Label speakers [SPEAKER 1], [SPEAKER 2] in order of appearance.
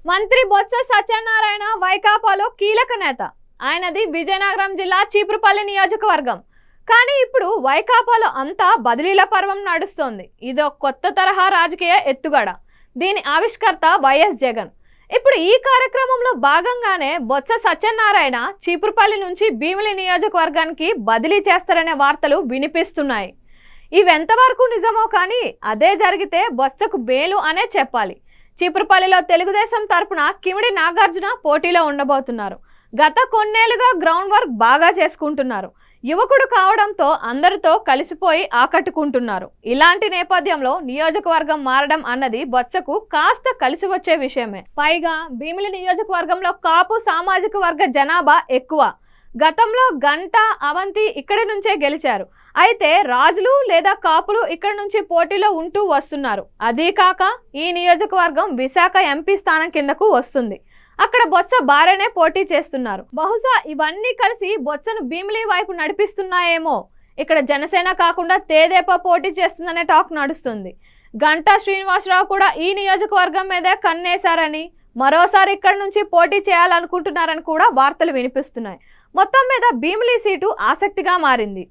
[SPEAKER 1] మంత్రి బొత్స సత్యనారాయణ వైకాపాలో కీలక నేత. ఆయనది విజయనగరం జిల్లా చీపురుపల్లి నియోజకవర్గం. కానీ ఇప్పుడు వైకాపాలో అంతా బదిలీల పర్వం నడుస్తోంది. ఇదో కొత్త తరహా రాజకీయ ఎత్తుగడ. దీని ఆవిష్కర్త వైఎస్ జగన్. ఇప్పుడు ఈ కార్యక్రమంలో భాగంగానే బొత్స సత్యనారాయణ చీపురుపల్లి నుంచి భీమిలి నియోజకవర్గానికి బదిలీ చేస్తారనే వార్తలు వినిపిస్తున్నాయి. ఇవెంతవరకు నిజమో కానీ అదే జరిగితే బొత్సకు బేలు అనే చెప్పాలి. చీపురుపల్లిలో తెలుగుదేశం తరపున కిమిడి నాగార్జున పోటీలో ఉండబోతున్నారు. గత కొన్నేళ్లుగా గ్రౌండ్ వర్క్ బాగా చేసుకుంటున్నారు. యువకుడు కావడంతో అందరితో కలిసిపోయి ఆకట్టుకుంటున్నారు. ఇలాంటి నేపథ్యంలో నియోజకవర్గం మారడం అన్నది బొత్సకు కాస్త కలిసి వచ్చే విషయమే. పైగా భీమిలి నియోజకవర్గంలో కాపు సామాజిక వర్గ జనాభా ఎక్కువ. గతంలో గంట అవంతి ఇక్కడి నుంచే గెలిచారు. అయితే రాజులు లేదా కాపులు ఇక్కడ నుంచి పోటీలో ఉంటూ వస్తున్నారు. అదీ కాక ఈ నియోజకవర్గం విశాఖ ఎంపీ స్థానం కిందకు వస్తుంది. అక్కడ బొత్స భార్యనే పోటీ చేస్తున్నారు. బహుశా ఇవన్నీ కలిసి బొత్సను భీమిలి వైపు నడిపిస్తున్నాయేమో. ఇక్కడ జనసేన కాకుండా తేదేపా పోటీ చేస్తుందనే టాక్ నడుస్తుంది. గంటా శ్రీనివాసరావు కూడా ఈ నియోజకవర్గం మీదే కన్నేశారని, మరోసారి ఇక్కడ నుంచి పోటీ చేయాలనుకుంటున్నారని కూడా వార్తలు వినిపిస్తున్నాయి. మొత్తం మీద భీమిలి సీటు ఆసక్తిగా మారింది.